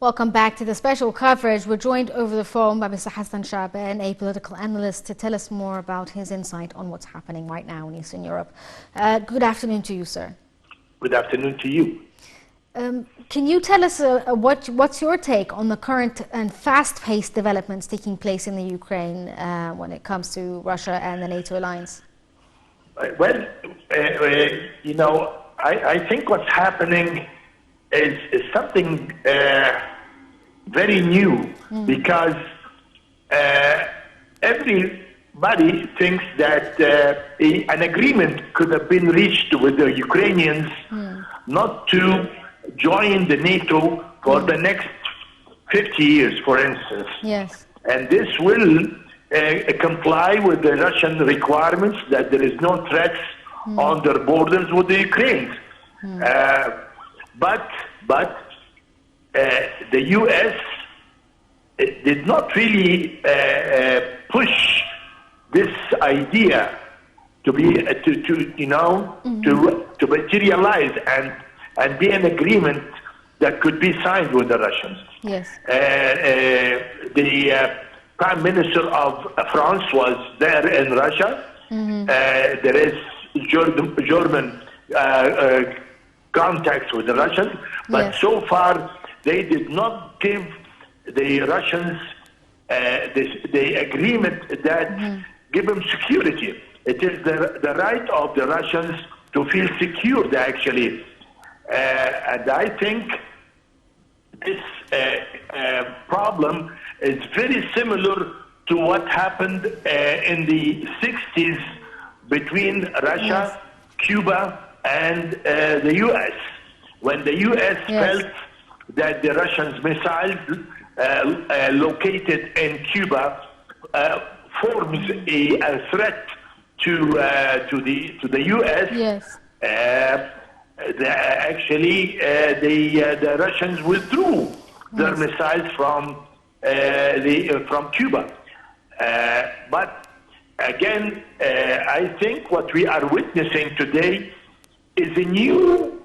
Welcome back to the special coverage. We're joined over the phone by Mr. Hassan Shabaan, a political analyst, to tell us more about his insight on what's happening right now in Eastern Europe. Good afternoon to you, sir. Good afternoon to you. Can you tell us what's your take on the current and fast-paced developments taking place in the Ukraine when it comes to Russia and the NATO alliance? Well, I think what's happening is something very new because everybody thinks that an agreement could have been reached with the Ukrainians not to join the NATO for the next 50 years, for instance. Yes. And this will comply with the Russian requirements that there is no threats on their borders with the Ukraine. But the U.S. did not really push this idea to be to materialize and be an agreement that could be signed with the Russians. Yes. The Prime Minister of France was there in Russia. There is German contacts with the Russians, but so far they did not give the Russians the agreement that give them security. It is the right of the Russians to feel secured, actually. And I think this problem is very similar to what happened in the 60s between Russia, Cuba, and the U.S. When the U.S. felt that the Russians' missiles located in Cuba forms a threat to the U.S. The Russians withdrew their missiles from Cuba. But again, I think what we are witnessing today is a new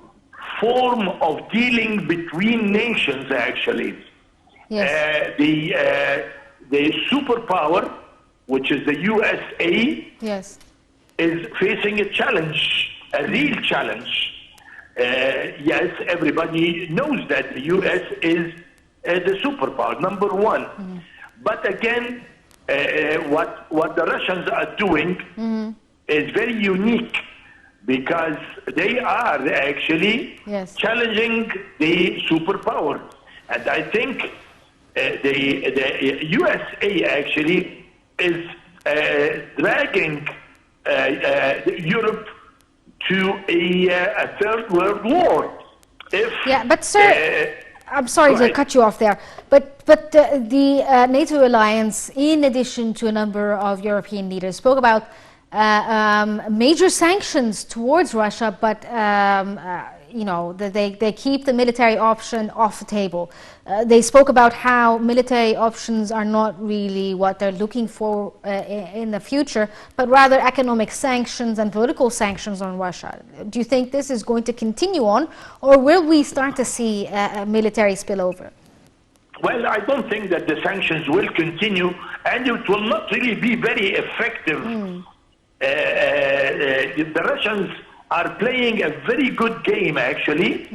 form of dealing between nations, actually. The superpower, which is the USA, is facing a challenge, a real challenge. Yes, everybody knows that the US is the superpower, number one. But again, what the Russians are doing is very unique because they are actually challenging the superpower. And I think the USA actually is dragging Europe to a third world war. But sir, I'm sorry to cut you off there, but the NATO alliance, in addition to a number of European leaders, spoke about major sanctions towards Russia, but they keep the military option off the table. They spoke about how military options are not really what they're looking for in the future, but rather economic sanctions and political sanctions on Russia. Do you think this is going to continue on, or will we start to see a military spillover? Well, I don't think that the sanctions will continue, and it will not really be very effective. The Russians are playing a very good game, actually,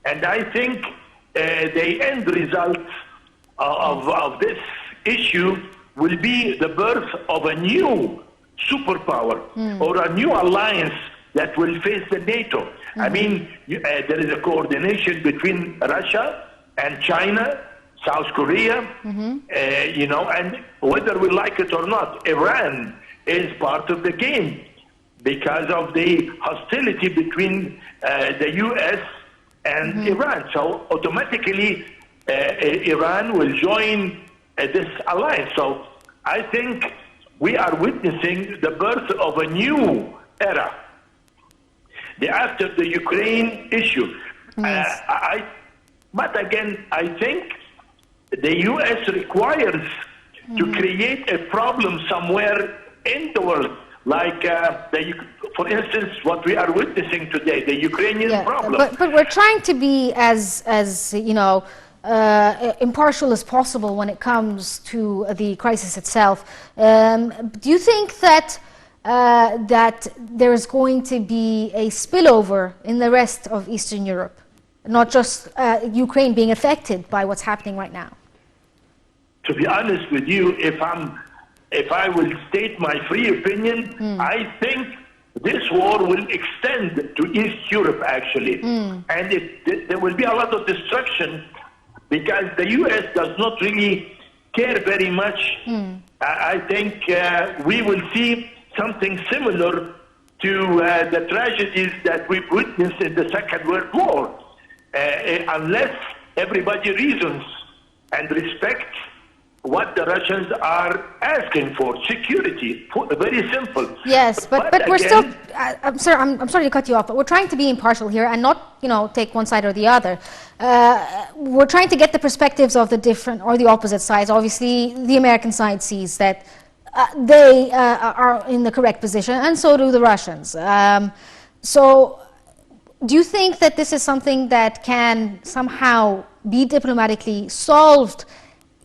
and I think the end result of this issue will be the birth of a new superpower or a new alliance that will face the NATO. I mean, there is a coordination between Russia and China, South Korea, and whether we like it or not, Iran is part of the game because of the hostility between the U.S. and Iran. So automatically, Iran will join this alliance. So I think we are witnessing the birth of a new era. After the Ukraine issue. But again, I think the U.S. requires to create a problem somewhere in the world, like, for instance, what we are witnessing today, the Ukrainian problem. But we're trying to be as impartial as possible when it comes to the crisis itself. Do you think that that there is going to be a spillover in the rest of Eastern Europe, not just Ukraine being affected by what's happening right now? To be honest with you, if I will state my free opinion, I think this war will extend to East Europe, actually. And there will be a lot of destruction because the U.S. does not really care very much. I think we will see something similar to the tragedies that we witnessed in the Second World War. Unless everybody reasons and respects what the Russians are asking for, security, very simple. Yes, but we're again, still, I'm sorry to cut you off, but we're trying to be impartial here and not, take one side or the other. We're trying to get the perspectives of the different or the opposite sides. Obviously, the American side sees that they are in the correct position, and so do the Russians. So do you think that this is something that can somehow be diplomatically solved,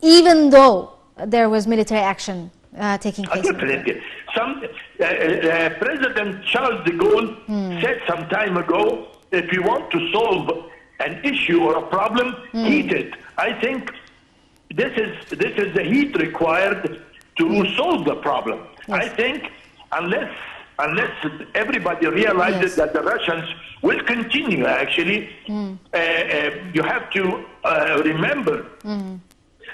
even though there was military action taking place? Definitely. President Charles de Gaulle said some time ago, if you want to solve an issue or a problem, heat it. I think this is the heat required to solve the problem. Yes. I think unless everybody realizes that the Russians will continue, actually, you have to remember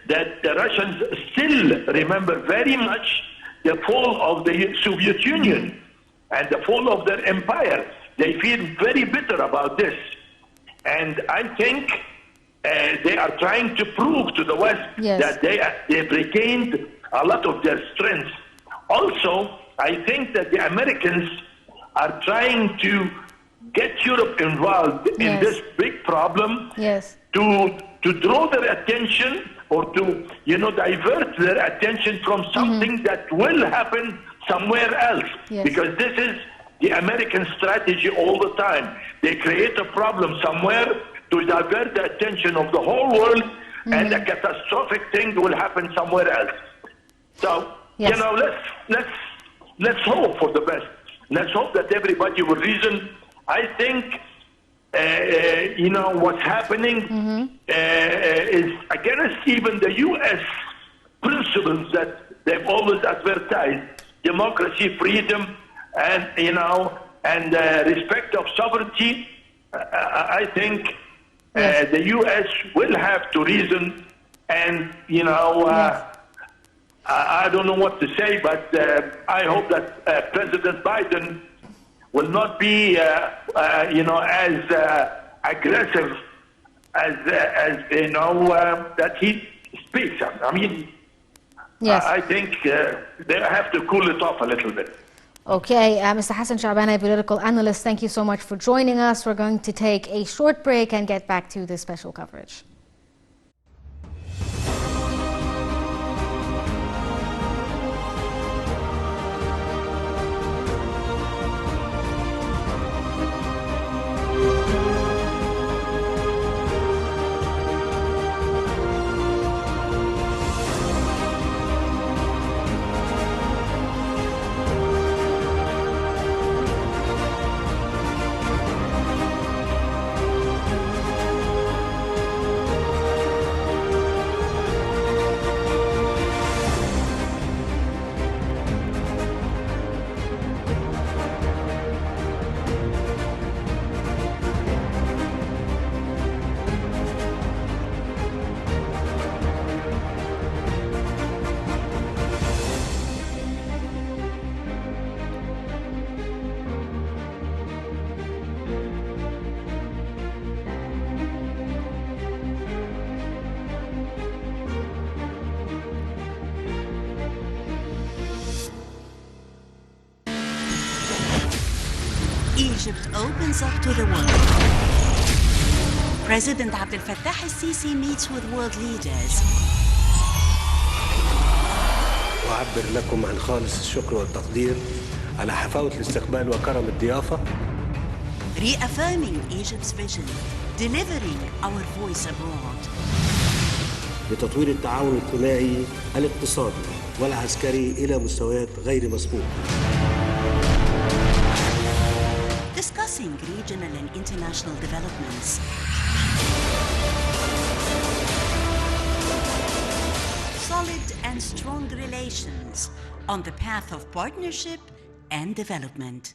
that the Russians still remember very much the fall of the Soviet Union and the fall of their empire. They feel very bitter about this. And I think they are trying to prove to the West that they've regained a lot of their strength. Also, I think that the Americans are trying to get Europe involved in this big problem to draw their attention or to, divert their attention from something that will happen somewhere else. Because this is the American strategy all the time. They create a problem somewhere to divert the attention of the whole world, and a catastrophic thing will happen somewhere else. So, let's hope for the best. Let's hope that everybody will reason. I think, what's happening is against even the U.S. principles that they've always advertised: democracy, freedom, and respect of sovereignty. I think the U.S. will have to reason, and I don't know what to say, but I hope that President Biden will not be, as aggressive as that he speaks. I mean, I think they have to cool it off a little bit. Okay, Mr. Hassan Shabaan, a political analyst, thank you so much for joining us. We're going to take a short break and get back to this special coverage. Egypt opens up to the world. President Abdel Fattah al-Sisi meets with world leaders. أعبر لكم عن خالص الشكر والتقدير على حفاوة الاستقبال وكرم الضيافة. Reaffirming Egypt's vision delivering our voice abroad. لتطوير التعاون الثنائي الاقتصادي والعسكري إلى مستويات غير مسبوقة. Discussing regional and international developments. Solid and strong relations on the path of partnership and development.